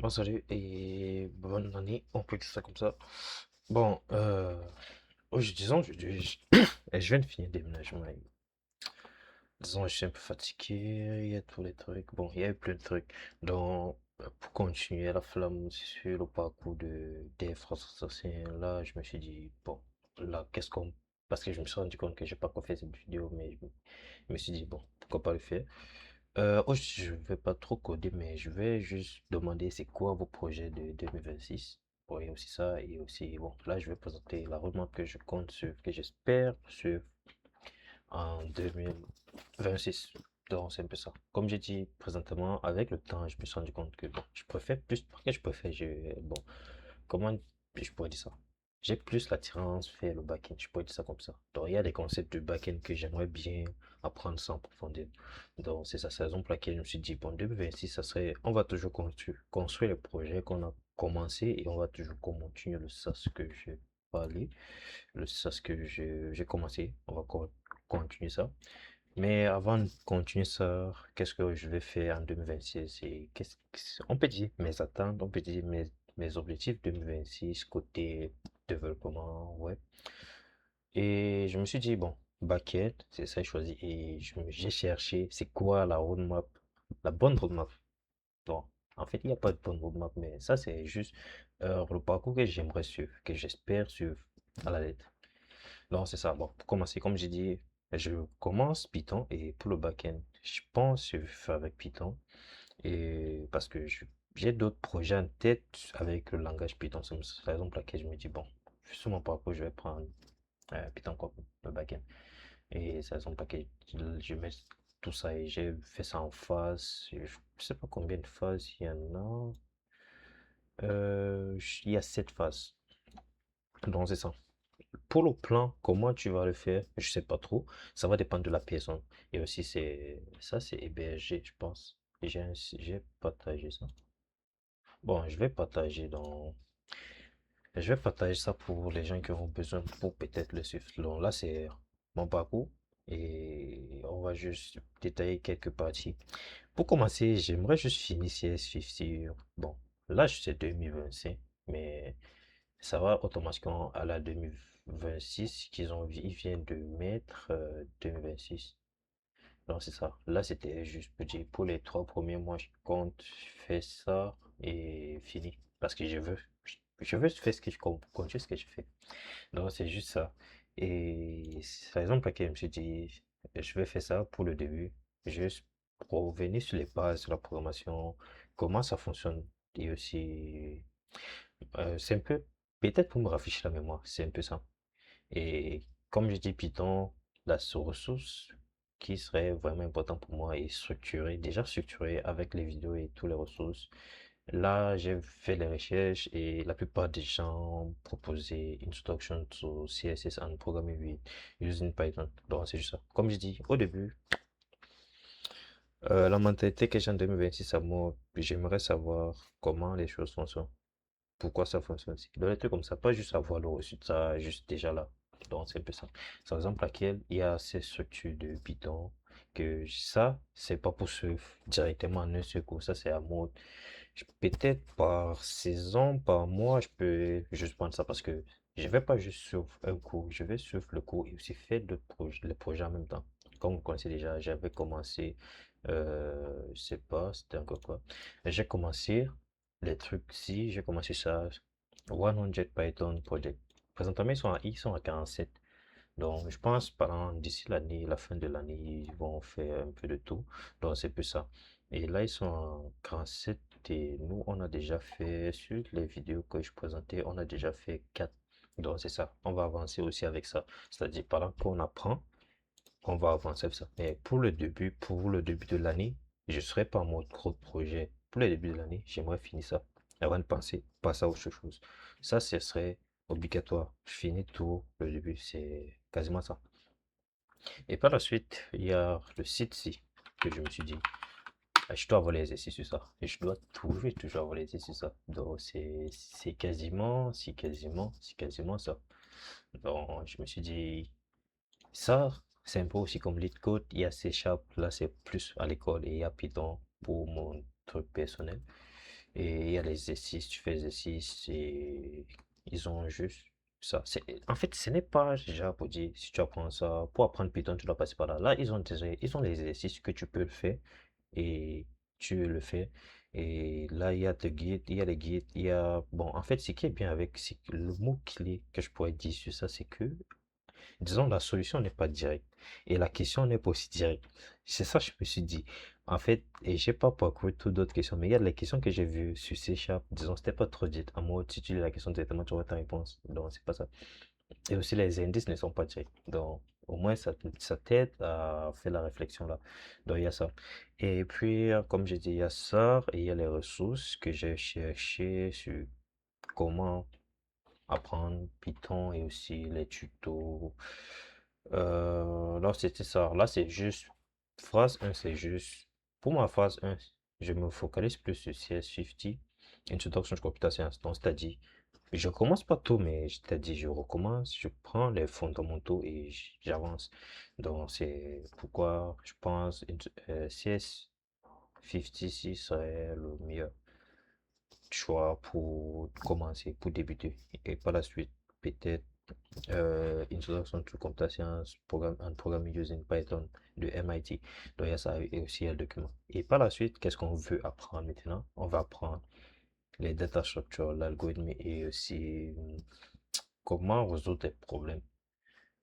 Bon, salut et bonne année, on peut dire ça comme ça. Bon, disons, je viens de finir le déménagement. Et disons, je suis un peu fatigué, il y a tous les trucs. Bon, il y a eu plein de trucs. Donc, pour continuer la flamme sur le parcours des Français anciens, là, je me suis dit, bon, là, qu'est-ce qu'on. Parce que je me suis rendu compte que j'ai pas encore fait cette vidéo, mais je me suis dit, bon, pourquoi pas le faire. Aujourd'hui, je vais pas trop coder, mais je vais juste demander c'est quoi vos projets de 2026. Bon, et aussi ça, et aussi, bon, là, je vais présenter la roadmap que je compte sur, que j'espère sur en 2026. Donc, c'est un peu ça. Comme j'ai dit présentement, avec le temps, je me suis rendu compte que, bon, je préfère plus, parce que je préfère, bon, comment je pourrais dire ça? J'ai plus l'attirance vers le back-end, je pourrais dire ça comme ça. Donc, il y a des concepts de back-end que j'aimerais bien apprendre sans profondeur. Donc, c'est ça, c'est la raison pour laquelle je me suis dit, bon, 2026, ça serait, on va toujours construire le projet qu'on a commencé et on va toujours continuer le sas que j'ai parlé, le sas que j'ai commencé. On va continuer ça. Mais avant de continuer ça, qu'est-ce que je vais faire en 2026? On peut dire mes attentes, on peut dire mes objectifs 2026 côté développement web. Et je me suis dit, bon, backend, c'est ça que j'ai choisi. Et j'ai cherché, c'est quoi la roadmap, la bonne roadmap. Bon, en fait, il n'y a pas de bonne roadmap, mais ça, c'est juste le parcours que j'aimerais suivre, que j'espère suivre à la lettre. Non, c'est ça. Bon, pour commencer, comme j'ai dit, je commence Python et pour le backend, je pense faire avec Python et parce que j'ai d'autres projets en tête avec le langage Python. C'est la raison pour laquelle je me dis, bon, sur mon parcours, je vais prendre Python comme le backend. Et c'est la raison pour laquelle je mets tout ça et j'ai fait ça en phase. Je sais pas combien de phases il y en a. Il y a 7 phases. Donc, c'est ça. Pour le plan, comment tu vas le faire, je sais pas trop. Ça va dépendre de la personne. Et aussi, c'est hébergé, je pense. J'ai partagé ça. Bon, je vais partager ça pour les gens qui auront besoin pour peut-être le suivre. Donc là, c'est mon parcours et on va juste détailler quelques parties. Pour commencer, j'aimerais juste finir CS sur, bon, là, c'est 2025, mais ça va automatiquement à la 2026 ils viennent de mettre 2026. Non, c'est ça. Là, c'était juste petit. Pour les 3 premiers mois, je compte faire ça et fini. Parce que je veux faire ce que continuer ce que je fais. Donc, c'est juste ça. Et c'est la raison pour laquelle je me suis dit, je vais faire ça pour le début. Juste pour revenir sur les bases de la programmation, comment ça fonctionne. Et aussi, c'est un peu, peut-être pour me rafraîchir la mémoire, c'est un peu ça. Et comme je dis Python, la ressource qui serait vraiment important pour moi est structurée, déjà structurée avec les vidéos et toutes les ressources. Là, j'ai fait les recherches et la plupart des gens proposaient Instruction to CSS and Programming with using Python. Donc, c'est juste ça. Comme je dis au début, la mentalité que j'ai en 2026, j'aimerais savoir comment les choses fonctionnent, pourquoi ça fonctionne aussi. Dans les trucs comme ça, pas juste avoir le reçu de ça, juste déjà là. Donc, c'est un peu ça. C'est par exemple laquelle il y a ces structures de Python, que ça, c'est pas pour suivre directement en un seul coup. Ça, c'est à mode. Peut-être par saison, par mois, je peux juste prendre ça parce que je vais pas juste suivre un cours, je vais suivre le cours et aussi faire d'autres projets, les projets en même temps. Comme vous connaissez déjà, j'avais commencé, je sais pas, c'était encore quoi. J'ai commencé les trucs, si j'ai commencé ça, 100 Python Project. Présentement, ils sont à 47. Donc, je pense pendant d'ici l'année, la fin de l'année, ils vont faire un peu de tout. Donc, c'est plus ça. Et là, ils sont en 47 et nous, on a déjà fait, sur les vidéos que je présentais, on a déjà fait 4. Donc, c'est ça. On va avancer aussi avec ça. C'est-à-dire, pendant qu'on apprend, on va avancer avec ça. Mais pour le début de l'année, je serai pas en mode gros projet. Pour le début de l'année, j'aimerais finir ça avant de passer à autre chose. Ça, ce serait obligatoire. Je finis tout le début, c'est quasiment ça. Et par la suite, il y a le site ci que je me suis dit, ah, je dois avoir les exercices sur ça. Et je dois toujours avoir les exercices sur ça. Donc, c'est quasiment ça. Donc, je me suis dit, ça, c'est un peu aussi comme lead code. Il y a C Sharp, là, c'est plus à l'école. Et il y a Python pour mon truc personnel. Et il y a les exercices, tu fais les exercices et ils ont juste ça. En fait, ce n'est pas déjà pour dire si tu apprends ça, pour apprendre Python, tu dois passer par là. Là, ils ont les exercices que tu peux le faire et tu le fais. Et là, il y a des guides, il y a les guides, il y a... Bon, en fait, ce qui est bien avec, c'est que le mot clé que je pourrais dire sur ça, c'est que disons, la solution n'est pas directe et la question n'est pas aussi directe. C'est ça que je me suis dit. En fait, et j'ai pas parcouru toutes d'autres questions, mais il y a les questions que j'ai vues sur C Sharp, disons, c'était pas trop dit. En mode, si tu lis la question directement, tu auras ta réponse. Donc, c'est pas ça. Et aussi, les indices ne sont pas directs. Donc, au moins, ça t'aide à faire la réflexion là. Donc, il y a ça. Et puis, comme j'ai dit, il y a ça et il y a les ressources que j'ai cherchées sur comment apprendre Python et aussi les tutos. Là, c'était ça. Là, c'est juste, phrase un c'est juste, pour ma phrase un je me focalise plus sur CS50, Introduction to Computer Science. Donc, c'est-à-dire, je commence pas tout, mais c'est-à-dire, je recommence, je prends les fondamentaux et j'avance. Donc, c'est pourquoi je pense CS50 serait le meilleur choix pour commencer, pour débuter. Et par la suite, peut-être Introduction to Computer Science and Programming Using Python de MIT. Donc, il y a ça et aussi il y a le document. Et par la suite, qu'est-ce qu'on veut apprendre maintenant? On va apprendre les data structures, l'algorithme et aussi comment résoudre des problèmes.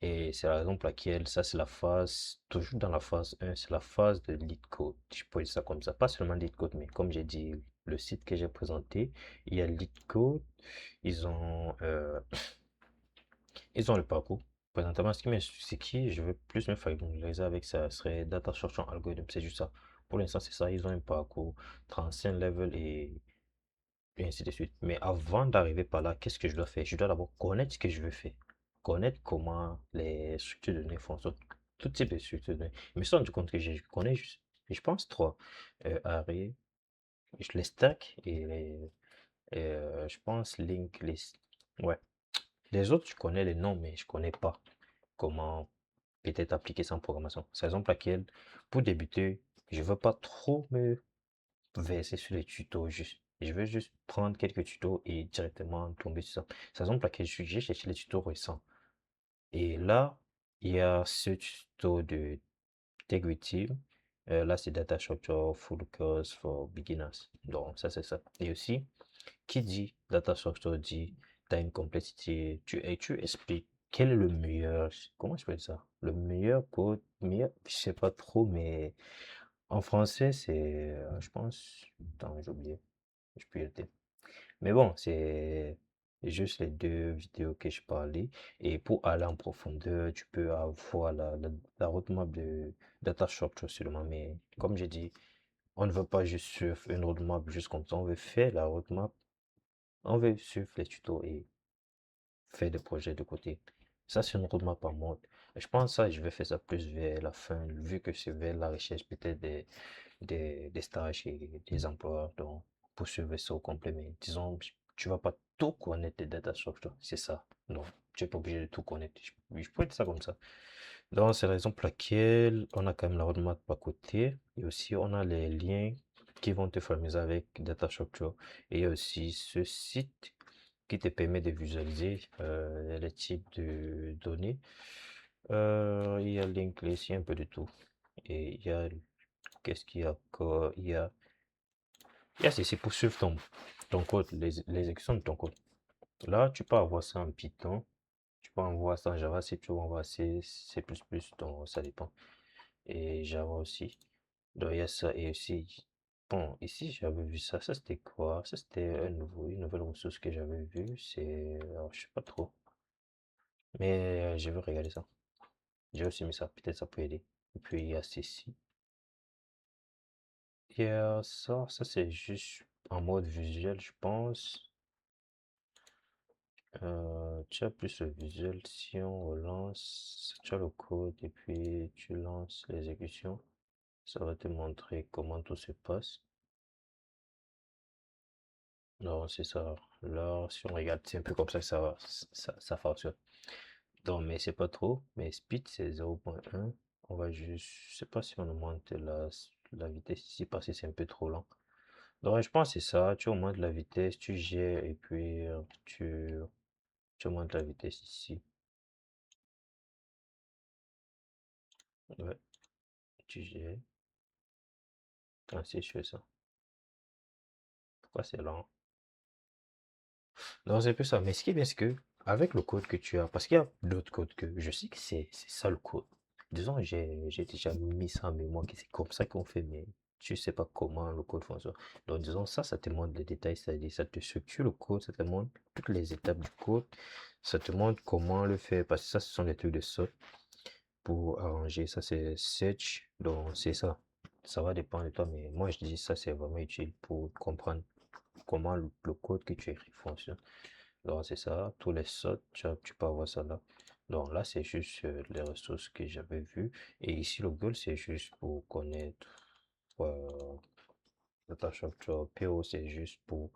Et c'est la raison pour laquelle ça, c'est la phase, toujours dans la phase un c'est la phase de lead code. Je peux dire ça comme ça. Pas seulement lead code, mais comme j'ai dit, le site que j'ai présenté, il y a lead code. Ils ont, euh, ils ont le parcours. Présentement, ce qui je veux plus me familiariser avec, ça serait Data Structure Algorithm. C'est juste ça. Pour l'instant, c'est ça. Ils ont un parcours 35 level et ainsi de suite. Mais avant d'arriver par là, qu'est-ce que je dois faire? Je dois d'abord connaître ce que je veux faire. Connaître comment les structures de données fonctionnent. Tout type de structures de données. Je me suis rendu compte que je connais juste, je pense, trois. Array, les stacks je pense link list. Ouais. Les autres, je connais les noms, mais je connais pas comment peut-être appliquer ça en programmation. C'est la raison pour laquelle, pour débuter, je veux pas trop me verser sur les tutos juste. Je veux juste prendre quelques tutos et directement tomber sur ça. C'est la raison pour laquelle j'ai cherché les tutos récents. Et là, il y a ce tuto de Tegrity. Là, c'est Data Structure Full Course for Beginners. Donc, ça, c'est ça. Et aussi, qui dit data structure dit time complexity. Tu expliques quel est le meilleur, comment je peux dire ça? Le meilleur code, meilleur, je sais pas trop, mais en français, c'est, je pense, attends, j'ai oublié, je peux y aller. Mais bon, c'est juste les deux vidéos que je parlais. Et pour aller en profondeur, tu peux avoir la roadmap de data structure seulement. Mais comme j'ai dit, on ne veut pas juste suivre une roadmap juste comme ça, on veut faire la roadmap, on veut suivre les tutos et faire des projets de côté. Ça, c'est une roadmap par mode. Je pense ça, je vais faire ça plus vers la fin, vu que c'est vers la recherche peut-être des stages et des emplois. Donc, pour suivre ça au complet, mais disons, tu vas pas tout connaître des data structures, c'est ça. Donc, tu n'es pas obligé de tout connaître. Je peux dire ça comme ça. Donc, c'est la raison pour laquelle on a quand même la roadmap à côté. Et aussi, on a les liens qui vont te familiariser avec data structure. Et il y a aussi ce site qui te permet de visualiser les types de données. Il y a Linklist, il y a un peu de tout. Et il y a, qu'est-ce qu'il y a encore? Il y a ceci pour suivre ton code, les exécutions de ton code. Là, tu peux avoir ça en Python, tu peux avoir ça en Java, si tu veux avoir C++, donc ça dépend. Et Java aussi. Donc il y a ça et aussi, bon, ici j'avais vu ça, ça c'était quoi? Ça c'était une nouvelle ressource que j'avais vue, c'est, alors, je sais pas trop, mais je vais regarder ça. J'ai aussi mis ça, peut-être ça peut aider. Et puis il y a ceci. Et ça c'est juste en mode visuel, je pense. Tu as plus le visuel, si on relance, tu as le code et puis tu lances l'exécution, ça va te montrer comment tout se passe. Non, c'est ça. Là, si on regarde, c'est un peu comme ça que ça fonctionne. Donc, mais c'est pas trop. Mais speed, c'est 0.1. On va juste, je sais pas si on augmente la vitesse ici parce que c'est un peu trop lent. Donc, je pense que c'est ça. Tu augmentes la vitesse, tu gères et puis tu augmentes la vitesse ici. Ouais, tu gères. Ainsi, je fais ça. Pourquoi c'est lent? Non, c'est un peu ça. Mais ce qui est bien, c'est que avec le code que tu as, parce qu'il y a d'autres codes que je sais que c'est ça le code. Disons, j'ai déjà mis ça en mémoire, que c'est comme ça qu'on fait, mais tu sais pas comment le code fonctionne. Donc, disons, ça te montre les détails, c'est-à-dire, ça te structure le code, ça te montre toutes les étapes du code, ça te montre comment le faire, parce que ça, ce sont des trucs de sort pour arranger. Ça, c'est search, donc c'est ça. Ça va dépendre de toi, mais moi, je dis ça, c'est vraiment utile pour comprendre comment le code que tu écris fonctionne. Donc, c'est ça, tous les sorts, tu peux avoir ça là. Donc, là, c'est juste les ressources que j'avais vues. Et ici, le goal, c'est juste pour connaître euh, Data Structure. PO, c'est juste pour,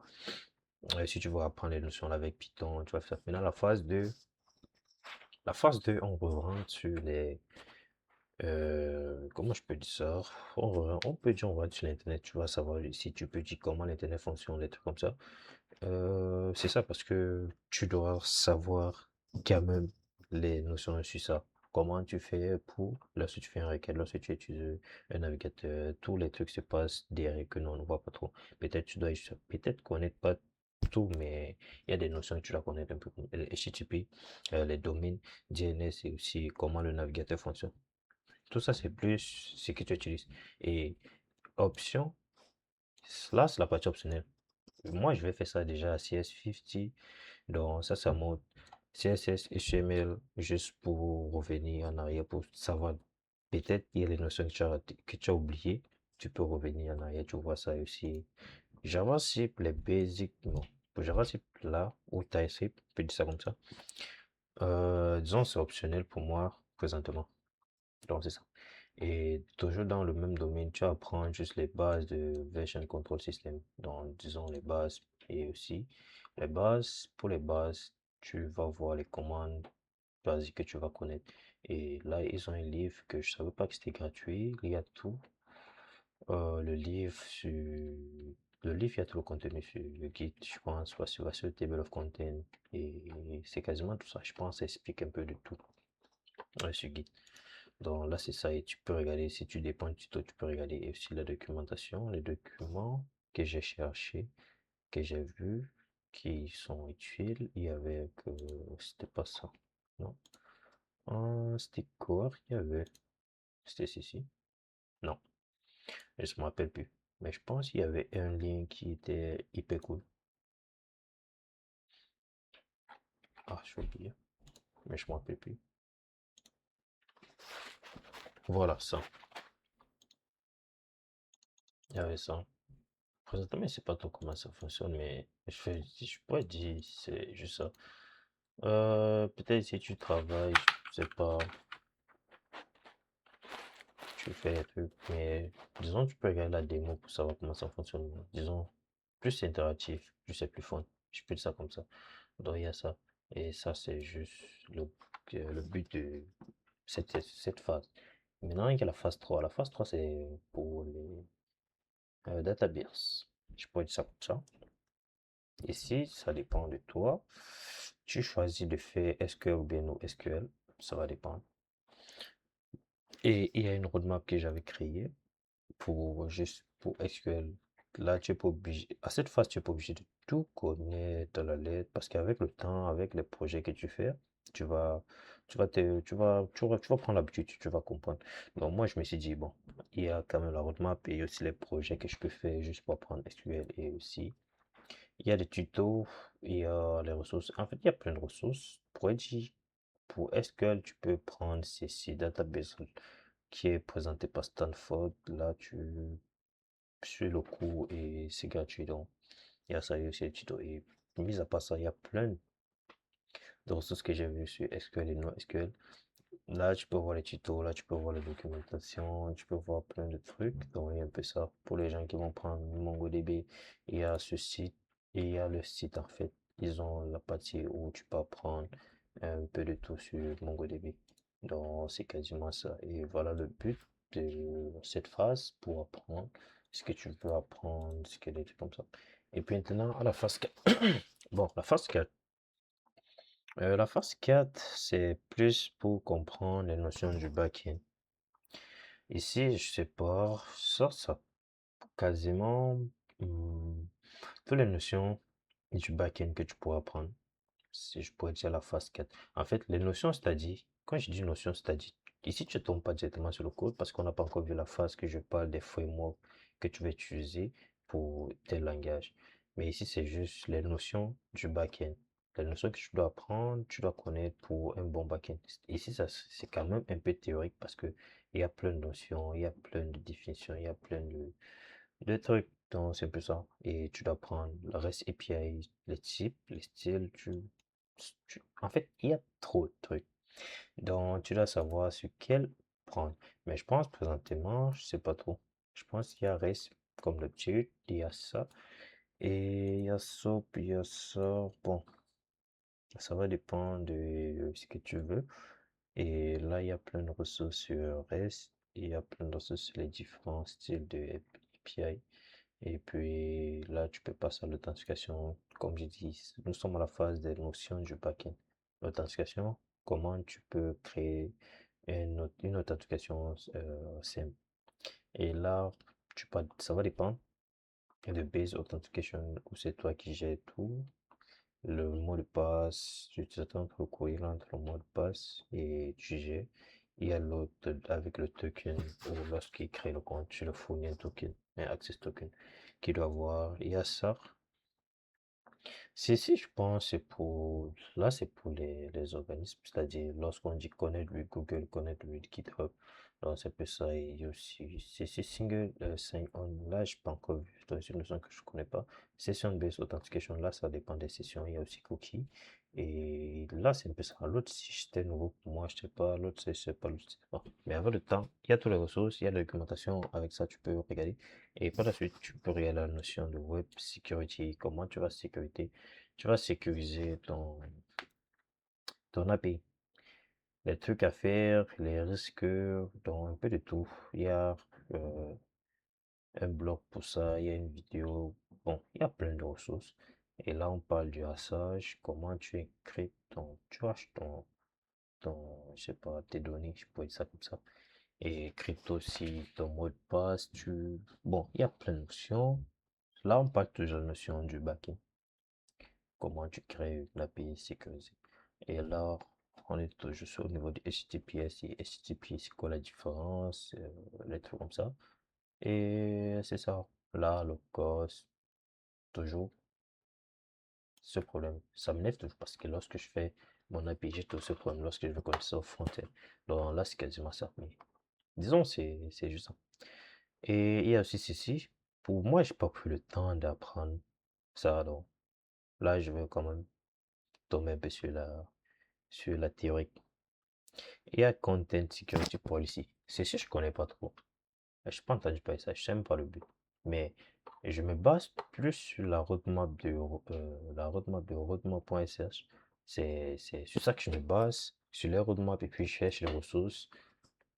si tu veux apprendre les notions là avec Python, tu vas faire. Maintenant, la phase 2 on rentre sur les, comment je peux dire ça? On peut dire, on va sur l'Internet, tu vas savoir si tu peux dire comment l'Internet fonctionne, des trucs comme ça. C'est ça, parce que tu dois savoir quand même les notions sur ça. Comment tu fais pour, lorsque tu fais un requête, lorsque tu utilises un navigateur, tous les trucs se passent derrière que nous on ne voit pas trop. Peut-être tu dois peut-être connaître pas tout, mais il y a des notions que tu dois connaître un peu comme le HTTP, les domaines, DNS et aussi comment le navigateur fonctionne. Tout ça, c'est plus ce que tu utilises. Et option, là, c'est la partie optionnelle. Moi, je vais faire ça déjà à CS50. Donc, ça montre CSS, HTML, juste pour revenir en arrière, pour savoir. Peut-être il y a les notions que tu as oubliées. Tu peux revenir en arrière, tu vois ça aussi. JavaScript, les basics, non. Pour JavaScript, là, ou TypeScript, on peut dire ça comme ça. Disons, c'est optionnel pour moi, présentement. Donc, c'est ça. Et toujours dans le même domaine, tu apprends juste les bases de version control system. Donc, disons les bases et aussi les bases. Pour les bases, tu vas voir les commandes basiques que tu vas connaître. Et là, ils ont un livre que je savais pas que c'était gratuit. Il y a tout. Le livre, il y a tout le contenu sur le guide, je pense, soit sur le table of content. Et c'est quasiment tout ça. Je pense que ça explique un peu de tout sur guide. Donc là, c'est ça. Et tu peux regarder, si tu dépends du tuto, tu peux regarder et aussi la documentation, les documents que j'ai cherchés, que j'ai vus, qui sont utiles. Il y avait que. C'était pas ça. Non. C'était quoi il y avait? C'était ceci? Non. Je ne me rappelle plus. Mais je pense qu'il y avait un lien qui était hyper cool. Ah, je oublié. Mais je me rappelle plus. Voilà, ça. Il y avait ça. Présentement, je sais pas trop comment ça fonctionne, mais je pourrais dire, c'est juste ça. Peut-être si tu travailles, je sais pas, tu fais des trucs, mais disons, tu peux regarder la démo pour savoir comment ça fonctionne. Disons, plus c'est interactif, plus c'est plus fun. Je peux dire ça comme ça. Donc, il y a ça. Et ça, c'est juste le but de cette phase. Maintenant, il y a la phase 3. La phase 3 c'est pour les databases. Je pourrais dire ça comme ça. Ici, ça dépend de toi. Tu choisis de faire SQL ou bien non SQL. Ça va dépendre. Et il y a une roadmap que j'avais créée pour juste pour SQL. Là, tu es pas obligé, à cette phase, tu n'es pas obligé de tout connaître à la lettre parce qu'avec le temps, avec les projets que tu fais, tu vas, tu vas prendre l'habitude, tu vas comprendre. Donc, moi, je me suis dit, bon, il y a quand même la roadmap et aussi les projets que je peux faire juste pour apprendre SQL et aussi, il y a des tutos, il y a les ressources. En fait, il y a plein de ressources. Pour SQL, tu peux prendre CC Database qui est présenté par Stanford. Là, tu suis le cours et c'est gratuit. Donc, il y a ça et aussi les tutos. Et mis à part ça, il y a plein de ressources que j'ai vues sur SQL et NoSQL. Là, tu peux voir les tutos, là, tu peux voir la documentation, tu peux voir plein de trucs. Donc, il y a un peu ça. Pour les gens qui vont prendre MongoDB, il y a ce site et il y a le site en fait. Ils ont la partie où tu peux apprendre un peu de tout sur MongoDB. Donc, c'est quasiment ça. Et voilà le but de cette phase pour apprendre. ce que tu veux apprendre, ce que des trucs comme ça. Et puis maintenant, à la phase 4. Bon, la phase 4, c'est plus pour comprendre les notions du back-end. Ici, je sais pas, ça quasiment toutes les notions du back-end que tu pourras apprendre. Si je pourrais dire la phase 4. En fait, les notions, c'est-à-dire, quand je dis notions, c'est-à-dire, ici, tu ne tombes pas directement sur le code parce qu'on n'a pas encore vu la phase que je parle des frameworks que tu vas utiliser pour tel langage. Mais ici, c'est juste les notions du back-end. Les notions que tu dois apprendre, tu dois connaître pour un bon back-end. Ici, ça, c'est quand même un peu théorique parce que il y a plein de notions, il y a plein de définitions, il y a plein de trucs. Donc, c'est un peu ça. Et tu dois prendre le REST API, les types, les styles. En fait, il y a trop de trucs. Donc, tu dois savoir sur quel prendre. Mais je pense présentement, je sais pas trop. Je pense qu'il y a REST comme d'habitude. Il y a ça. Et il y a ça, puis il y a ça. Bon, ça va dépendre de ce que tu veux. Et là, il y a plein de ressources sur REST. Il y a plein de ressources sur les différents styles de API. Et puis là, tu peux passer à l'authentification. Comme j'ai dit, nous sommes à la phase des notions du backend. L'authentification, comment tu peux créer une authentification simple. Et là, ça va dépendre de base authentication où c'est toi qui gères tout. Le mot de passe, tu t'attends le courir entre le mot de passe et tu gères. Il y a l'autre avec le token ou lorsqu'il crée le compte, tu le fournis un token, un access token qu'il doit avoir. Il y a ça. Si, je pense, là, c'est pour les organismes, c'est-à-dire lorsqu'on dit connaître le Google, connaître le GitHub, donc c'est un peu ça, et il y a aussi, c'est single sign-on, là, je n'ai pas encore vu, c'est une notion que je ne connais pas. Session-based authentication, là, ça dépend des sessions, il y a aussi cookie, et là, c'est un peu ça. L'autre, si c'était nouveau pour moi, je sais pas, l'autre, je sais pas, l'autre, je sais pas. Mais avec le temps, il y a toutes les ressources, il y a la documentation, avec ça, tu peux regarder, et par la suite, tu peux regarder la notion de web security, comment tu vas sécuriser ton API. Les trucs à faire, les risques, donc un peu de tout. Il y a euh, un blog pour ça, il y a une vidéo. Bon, il y a plein de ressources. Et là, on parle du hassage, comment tu écris tu haches je sais pas, tes données, je peux dire ça comme ça. Et crypto aussi, ton mot de passe, bon, il y a plein de notions. Là, on parle toujours de la notion du backend. Comment tu crées une API sécurisée. Et là, on est toujours au niveau du HTTPS et HTTP, c'est quoi la différence, les trucs comme ça. Et c'est ça. Là, le cause, toujours ce problème. Ça m'énerve toujours parce que lorsque je fais mon API, j'ai toujours ce problème lorsque je veux connecter ça au front-end. Donc là, c'est quasiment ça. Mais disons, c'est juste ça. Et il y a aussi ceci. Pour moi, j'ai pas pris le temps d'apprendre ça. Donc là, je vais quand même tomber un peu sur la théorie. Il y a Content Security Policy. C'est sûr, je connais pas trop. Je n'ai pas entendu parler de ça, je sais même pas le but. Mais je me base plus sur la roadmap de roadmap.sh. C'est sur ça que je me base, sur les roadmaps, et puis je cherche les ressources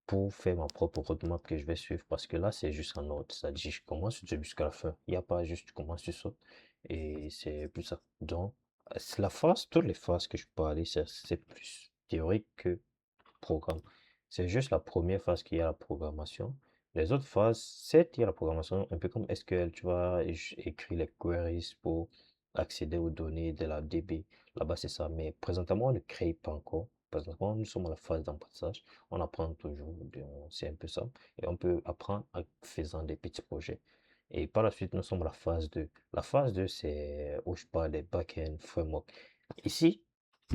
pour faire ma propre roadmap que je vais suivre. Parce que là, c'est juste en ordre. C'est-à-dire, je commence jusqu'à la fin. Il n'y a pas juste, tu commences, tu sautes. Et c'est plus ça. Donc, c'est la phase, toutes les phases que je peux aller, c'est plus théorique que programme. C'est juste la première phase qui est la programmation. Les autres phases, certes, il y a la programmation, un peu comme SQL, tu vas écrire les queries pour accéder aux données de la DB. Là-bas, c'est ça. Mais présentement, on ne crée pas encore. Présentement, nous sommes à la phase d'apprentissage. On apprend toujours, c'est un peu ça. Et on peut apprendre en faisant des petits projets. Et par la suite, nous sommes à la phase 2. La phase 2, c'est où je parle des back-end framework. Ici,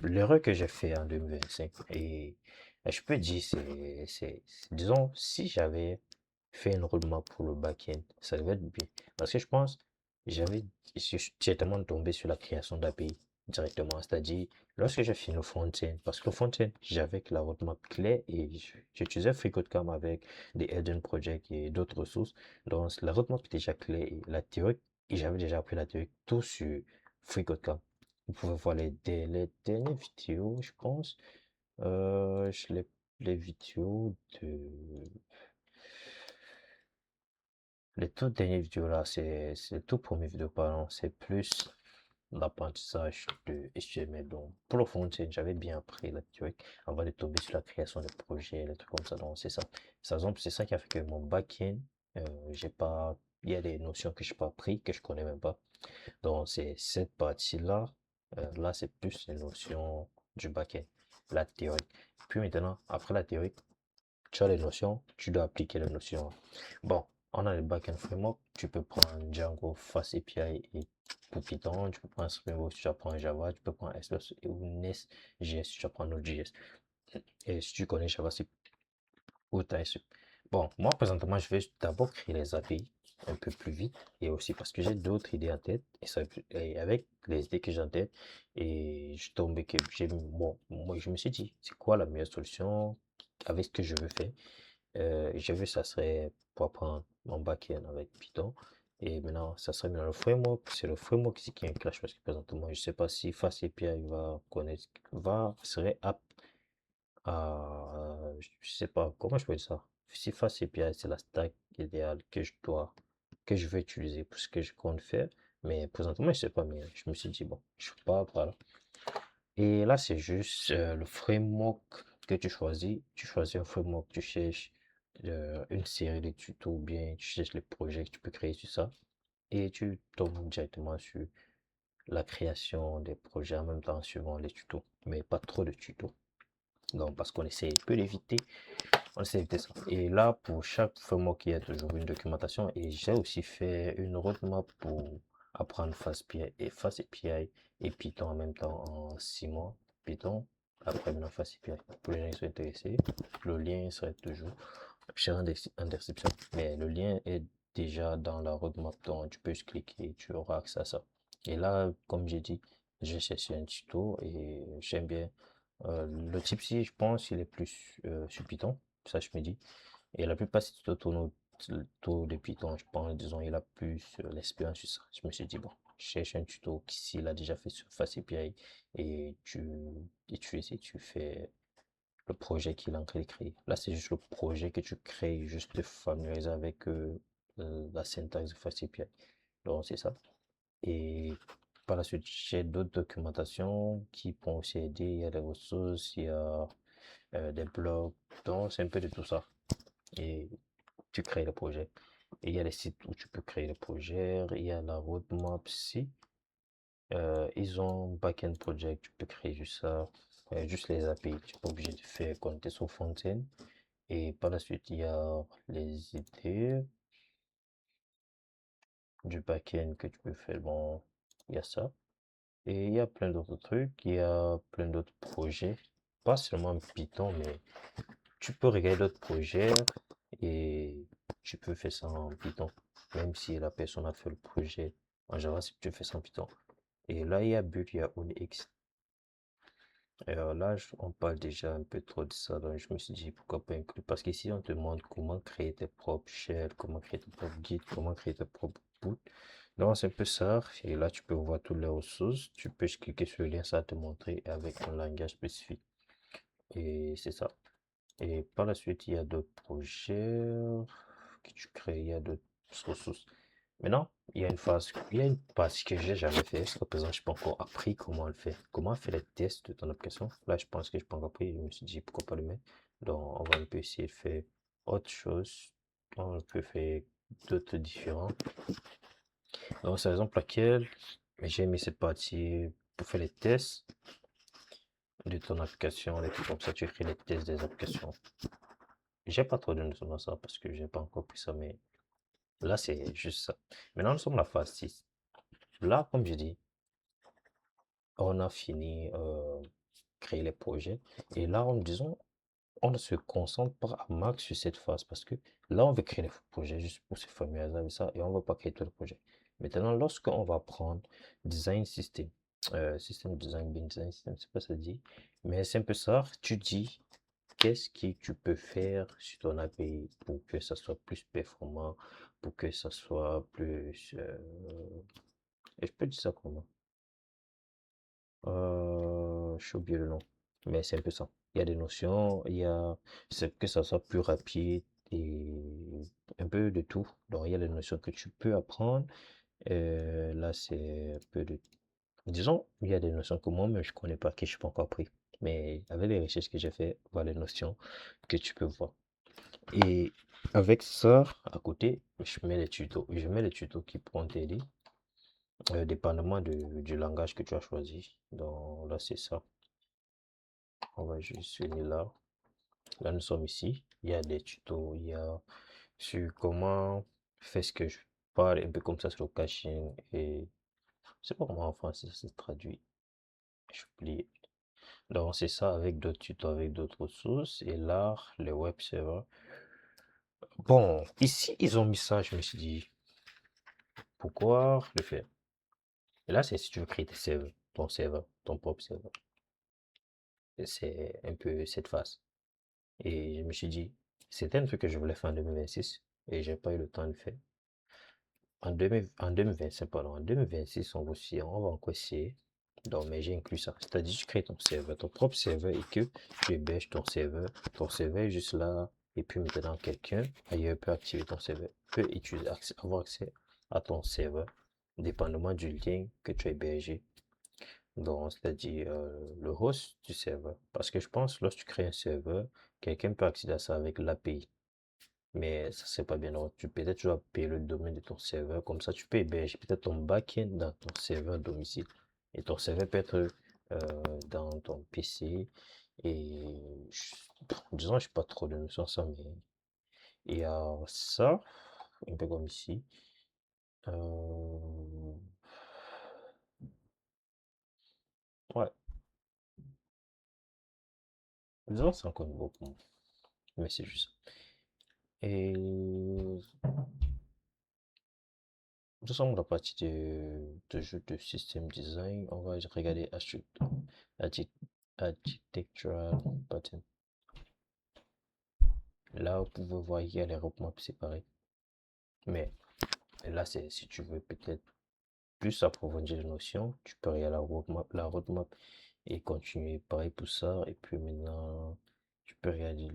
l'erreur que j'ai fait en 2025, et je peux dire, disons, si j'avais fait une roadmap pour le back-end, ça devait être bien. Parce que je pense, j'avais, je suis directement tombé sur la création d'API directement. C'est-à-dire, lorsque j'ai fini le front-end, parce que le front-end, j'avais que la roadmap claire et j'utilisais FreeCodeCamp avec des hidden projects et d'autres ressources. Donc, la roadmap était déjà claire et la théorie, et j'avais déjà appris la théorie tout sur FreeCodeCamp. Vous pouvez voir les dernières vidéos, je pense. Euh, je l'ai- les vidéos de... Les toutes dernières vidéos là, c'est tout premier vidéo, pardon, c'est plus l'apprentissage de HTML. Donc, pour le front-end, j'avais bien appris la théorie avant de tomber sur la création de projets, les trucs comme ça. Donc, c'est ça. Par exemple, c'est ça qui a fait que mon back-end, j'ai pas, il y a des notions que je n'ai pas appris, que je connais même pas. Donc, c'est cette partie-là. Là, c'est plus les notions du back-end, la théorie. Puis maintenant, après la théorie, tu as les notions, tu dois appliquer les notions. Bon, on a le backend framework, tu peux prendre Django, Fast API et pour Python, tu peux prendre Spring Boot si tu apprends Java, tu peux prendre Express ou Nest.js si tu apprends Node.js. Et si tu connais Java, c'est ou TypeScript. Bon, moi présentement, je vais d'abord créer les API un peu plus vite et aussi parce que j'ai d'autres idées en tête et, ça, et avec les idées que j'ai en tête et je tombais que j'ai bon, moi je me suis dit, c'est quoi la meilleure solution avec ce que je veux faire. J'ai vu ça serait pour apprendre mon back-end avec Python. Et maintenant, ça serait maintenant le framework. C'est le framework ici qui est un clash parce que présentement, je sais pas si FastAPI va connaître, serait apte je sais pas, comment je peux dire ça? Si FastAPI, c'est la stack idéale que je vais utiliser pour ce que je compte faire. Mais présentement, je sais pas, mais je me suis dit, bon, je sais pas, voilà. Et là, c'est juste le framework que tu choisis. Tu choisis un framework, tu cherches une série de tutos ou bien tu cherches les projets que tu peux créer sur ça. Et tu tombes directement sur la création des projets en même temps suivant les tutos. Mais pas trop de tutos. Donc, parce qu'on essaie un peu d'éviter, on essaie d'éviter ça. Et là, pour chaque framework, il y a toujours une documentation. Et j'ai aussi fait une roadmap pour apprendre FastAPI et Python en même temps en 6 mois. Python, après maintenant FastAPI. Pour les gens qui sont intéressés, le lien serait toujours chez en description. Mais le lien est déjà dans la roadmap, donc tu peux juste cliquer et tu auras accès à ça. Et là, comme j'ai dit, j'ai cherché un tuto et j'aime bien. Le type ci, je pense, il est plus sur Python, ça je me dis. Et la plupart, c'est tutos tournent autour de Python, je pense, disons, il a plus l'expérience sur ça. Je me suis dit, bon, je cherche un tuto qui, s'il a déjà fait sur FastAPI et tu essaies, tu fais le projet qu'il est en train de créer. Là, c'est juste le projet que tu crées, juste te familiariser avec la syntaxe de FastAPI. Donc, c'est ça. Et par la suite, j'ai d'autres documentations qui pourront aussi aider. Il y a des ressources, il y a des blogs. Donc, c'est un peu de tout ça. Et tu crées le projet. Et il y a les sites où tu peux créer le projet. Il y a la roadmap ici. Ils ont backend project, tu peux créer juste ça. Juste les API. Tu n'es pas obligé de faire connecter sur Fontaine. Et par la suite, il y a les idées du backend que tu peux faire. Bon, il y a ça. Et il y a plein d'autres trucs, il y a plein d'autres projets, pas seulement Python, mais tu peux regarder d'autres projets et tu peux faire ça en Python, même si la personne a fait le projet en Java, si tu fais ça en Python. Et là, il y a Build, il y a OnX. Alors là, on parle déjà un peu trop de ça, donc je me suis dit pourquoi pas inclure, parce qu'ici, on te demande comment créer tes propres shells, comment créer tes propres guides, comment créer tes propres boots. Donc, c'est un peu ça. Et là, tu peux voir toutes les ressources. Tu peux juste cliquer sur le lien, ça va te montrer avec un langage spécifique. Et c'est ça. Et par la suite, il y a d'autres projets que tu crées, il y a d'autres ressources. Maintenant, il y a une partie que j'ai jamais fait. Jusqu'à présent, je n'ai pas encore appris comment le faire. Comment faire les tests de ton application. Là, je pense que je n'ai pas encore appris. Je me suis dit pourquoi pas le mettre. Donc, on va un peu essayer de faire autre chose. On peut faire d'autres différents. Donc, c'est la raison pour laquelle j'ai mis cette partie pour faire les tests de ton application. Les trucs comme ça, tu écris les tests des applications. J'ai pas trop de notions dans ça parce que j'ai pas encore pris ça, mais là, c'est juste ça. Maintenant, nous sommes à la phase 6. Là, comme je dis, on a fini créer les projets. Et là, disons, on se concentre par à max sur cette phase parce que là, on veut créer les projets juste pour se familiariser avec ça et on ne va pas créer tout le projet. Maintenant, lorsqu'on va prendre design system, system design, bin design system, c'est pas ça dit, mais c'est un peu ça. Tu dis qu'est-ce que tu peux faire sur ton API pour que ça soit plus performant, pour que ça soit plus. Et je peux dire ça comment? J'ai oublié le nom, mais c'est un peu ça. Il y a des notions, il y a c'est que ça soit plus rapide, un peu de tout. Donc, il y a des notions que tu peux apprendre. Là, c'est un peu de... Disons, il y a des notions que moi-même, je connais pas, que je n'ai pas encore appris. Mais avec les recherches que j'ai fait, voilà les notions que tu peux voir. Et avec ça, à côté, je mets les tutos. Je mets les tutos qui pourront t'aider, dépendamment du langage que tu as choisi. Donc là, c'est ça. On va juste venir là. Là, nous sommes ici. Il y a des tutos. Il y a sur comment faire ce que je parle, un peu comme ça sur le caching. Et je sais pas comment en français ça se traduit. Je oublie. Donc, c'est ça avec d'autres tutos, avec d'autres ressources. Et là, les web servers. Bon, ici, ils ont mis ça. Je me suis dit, pourquoi le faire? Et là, c'est si tu veux créer ton serveur, ton propre serveur. C'est un peu cette phase. Et je me suis dit, c'était un truc que je voulais faire en 2026 et j'ai pas eu le temps de le faire. En 2025, pardon, en 2026, on va encore essayer. Donc, mais j'ai inclus ça. C'est-à-dire, tu crées ton serveur, ton propre serveur et que tu héberges ton serveur. Ton serveur est juste là. Et puis maintenant, quelqu'un ailleurs peut activer ton serveur, peut avoir accès à ton serveur, dépendamment du lien que tu as hébergé. Donc, c'est-à-dire le host du serveur. Parce que je pense, lorsque tu crées un serveur, quelqu'un peut accéder à ça avec l'API. Mais ça, c'est pas bien. Donc, peut-être tu dois payer le domaine de ton serveur. Comme ça, tu peux héberger peut-être ton backend dans ton serveur domicile. Et ton serveur peut être dans ton PC. Et disons, je n'ai pas trop de notions sur ça, mais il y a ça, un peu comme ici. Euh, Ouais, disons, c'est encore beaucoup, mais c'est juste ça. Et nous sommes dans la partie de jeu de système design. On va regarder architectural pattern. Là, vous pouvez voir qu'il y a les roadmaps séparés. Mais là, c'est si tu veux peut-être plus approfondir les notions, tu peux regarder la roadmap et continuer pareil pour ça. Et puis maintenant, tu peux regarder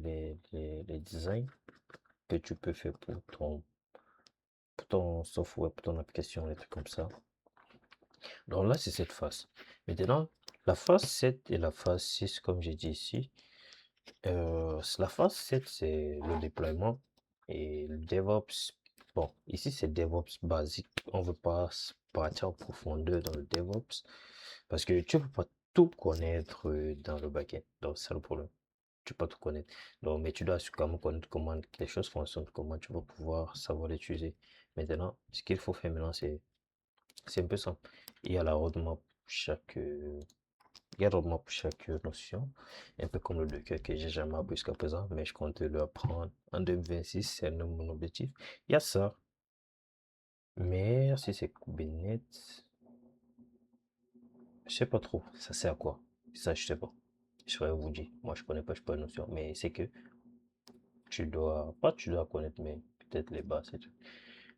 les designs que tu peux faire pour ton software, pour ton application, les trucs comme ça. Donc là, c'est cette phase. Maintenant, la phase 7 et la phase 6, comme j'ai dit ici, la phase 7, c'est le déploiement et le DevOps. Bon, ici, c'est DevOps basique. On ne veut pas partir en profondeur dans le DevOps parce que tu ne peux pas tout connaître dans le backend. Donc, c'est ça le problème. Tu peux pas tout connaître. Donc, mais tu dois quand même connaître comment les choses fonctionnent, comment tu vas pouvoir savoir l'utiliser. Maintenant, ce qu'il faut faire maintenant, c'est un peu simple. Il y a la roadmap pour chaque, il y a la roadmap pour chaque notion, un peu comme le Docker que j'ai jamais appris jusqu'à présent, mais je compte le apprendre en 2026, c'est mon objectif. Il y a ça, mais si c'est Kubernetes, je sais pas trop, ça sert à quoi? Ça, je sais pas. Je saurais vous dire, moi je connais pas, je pas de notion, mais c'est que pas tu dois connaître, mais peut-être les bases et tout.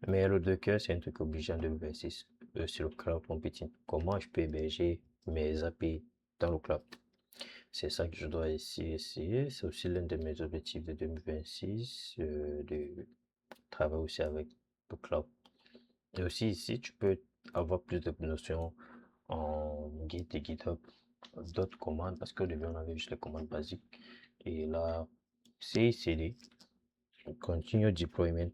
Mais le Docker, c'est un truc obligé en 2026. Sur le cloud computing. Comment je peux héberger mes API dans le cloud? C'est ça que je dois essayer. C'est aussi l'un de mes objectifs de 2026, de travailler aussi avec le cloud. Et aussi ici, tu peux avoir plus de notions en Git et GitHub, d'autres commandes, parce qu'au début, on avait juste les commandes basiques. Et là, CICD, Continuous Deployment,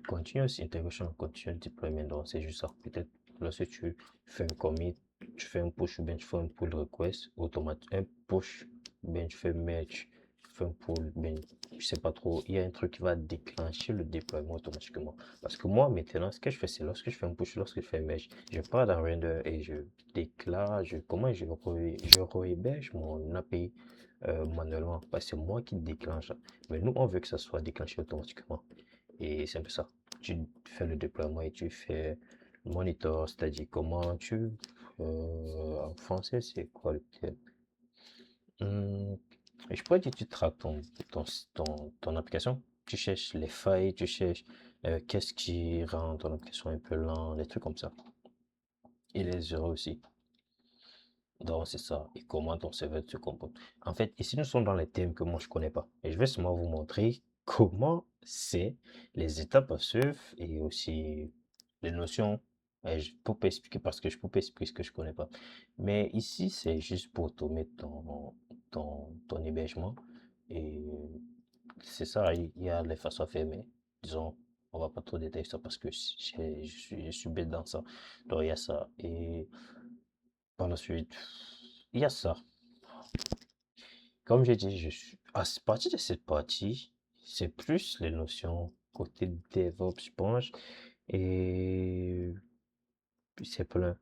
Continuous Integration, Continuous Deployment. Donc, c'est juste ça. Peut-être lorsque tu fais un commit, tu fais un push ou bien tu fais un pull request automatique, un push, ou bien tu fais merge, tu fais un pull, bien, je sais pas trop. Il y a un truc qui va déclencher le déploiement automatiquement. Parce que moi, maintenant, ce que je fais, c'est lorsque je fais un push, lorsque je fais un merge, je pars dans Render et je déclare, je réhéberge mon API manuellement. Parce que c'est moi qui déclenche. Mais nous, on veut que ça soit déclenché automatiquement. Et c'est un peu ça. Tu fais le déploiement et tu fais le monitor, c'est-à-dire en français, c'est quoi le terme? Hum, je pourrais dire tu traques ton application. Tu cherches les failles, tu cherches qu'est-ce qui rend ton application un peu lent, des trucs comme ça. Et les erreurs aussi. Donc, c'est ça. Et comment ton serveur se comporte. En fait, ici, nous sommes dans les thèmes que moi, je connais pas. Et je vais seulement vous montrer comment c'est les étapes à suivre et aussi les notions. Je peux pas expliquer parce que je peux pas expliquer ce que je connais pas. Mais ici, c'est juste pour te mettre ton hébergement. Et c'est ça, il y a les façons à faire, mais disons, on va pas trop détailler ça parce que je suis bête dans ça. Donc, il y a ça. Et par la suite, il y a ça. Comme j'ai dit, à partir de cette partie, c'est plus les notions côté DevOps, je pense, et puis c'est plein.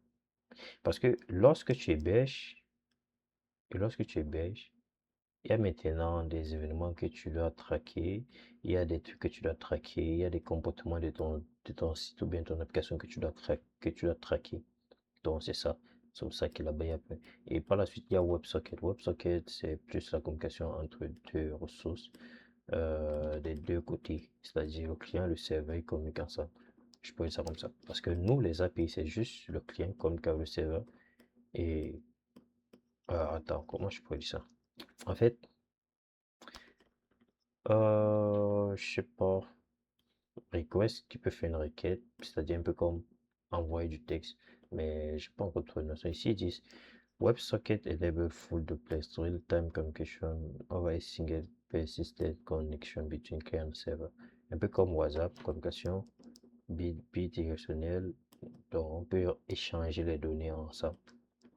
Parce que lorsque tu héberges, il y a maintenant des événements que tu dois traquer, il y a des trucs que tu dois traquer, il y a des comportements de ton site ou bien ton application que tu dois traquer. Donc, c'est ça. C'est pour ça qu'il a bien plein. Et par la suite, il y a WebSocket. WebSocket, c'est plus la communication entre deux ressources des deux côtés, c'est-à-dire le client et le serveur, ils communiquent ensemble. Je peux dire ça comme ça. Parce que nous, les API, c'est juste le client communique avec le serveur. Et attends, comment je pourrais dire ça? En fait, je sais pas, request, tu peux faire une requête, c'est-à-dire un peu comme envoyer du texte, mais je pas encore trouvé une notion. Ici, ils disent WebSocket enable full duplex real-time communication over a single persistent connection between client and server. Un peu comme WhatsApp, communication bidirectionnelle, donc on peut échanger les données ensemble.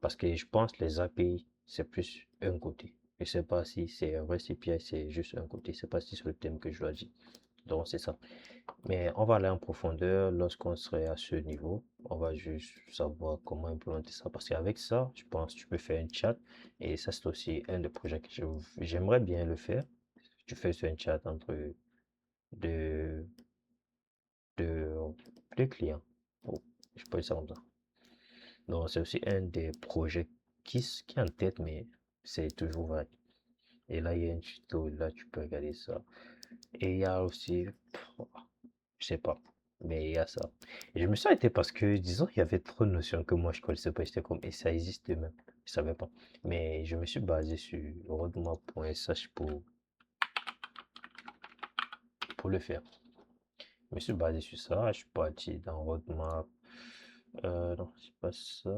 Parce que je pense que les API, c'est plus un côté. Je sais pas si c'est un vrai API, c'est juste un côté. Je sais pas si c'est le thème que je dois dire. Donc c'est ça. Mais on va aller en profondeur lorsqu'on serait à ce niveau. On va juste savoir comment implémenter ça. Parce qu'avec ça, je pense que tu peux faire un chat. Et ça, c'est aussi un des projets que j'aimerais bien le faire. Tu fais un chat entre deux, deux, deux clients. Oh, je peux dire ça comme ça. Donc, c'est aussi un des projets qui est en tête, mais c'est toujours vague. Et là, il y a un tuto, là, tu peux regarder ça. Et il y a aussi, je sais pas, mais il y a ça. Et je me suis arrêté parce que, disons, il y avait trop de notions que moi, je connaissais pas. J'étais comme, et ça existe même. Je savais pas. Mais je me suis basé sur roadmap.sh pour le faire. Je me suis basé sur ça. Je suis parti dans roadmap. Non, c'est pas ça.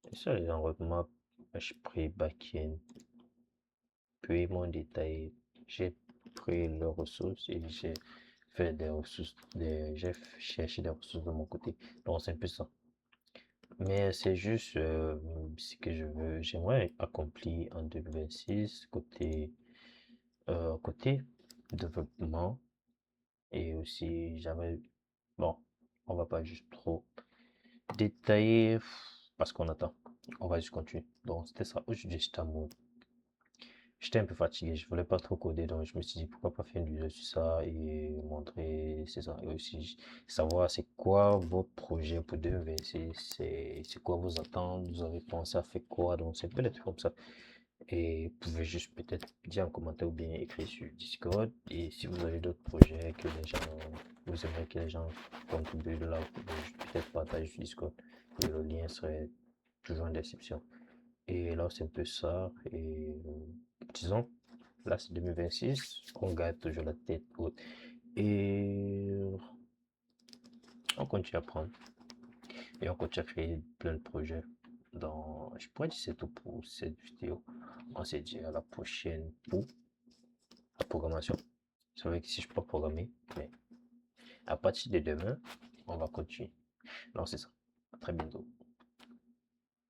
C'est ça, dans roadmap. Je pris backend. Puis mon détail, j'ai pris les ressources et j'ai fait des ressources, j'ai cherché des ressources de mon côté. Donc c'est un peu ça. Mais c'est juste ce que j'aimerais accomplir en 2026 côté développement et aussi bon, on va pas juste trop détailler parce qu'on attend. On va juste continuer. Donc c'était ça. Aujourd'hui, j'étais un peu fatigué, je voulais pas trop coder, donc je me suis dit pourquoi pas faire une vidéo sur ça et montrer, c'est ça, et aussi savoir c'est quoi votre projet pour 2026, c'est quoi vos attentes, vous avez pensé à faire quoi, donc c'est un peu des trucs comme ça. Et vous pouvez juste peut-être dire en commentaire ou bien écrire sur Discord, et si vous avez d'autres projets que les gens, vous aimeriez que les gens contribuent de là, vous pouvez peut-être partager sur Discord, et le lien serait toujours en description. Et là, c'est un peu ça. Et disons, là, c'est 2026. On garde toujours la tête haute. Et on continue à prendre. Et on continue à créer plein de projets. Je pourrais dire c'est tout pour cette vidéo. On se dit à la prochaine pour la programmation. C'est vrai que si je peux pas programmer, mais à partir de demain, on va continuer. Non, c'est ça. À très bientôt.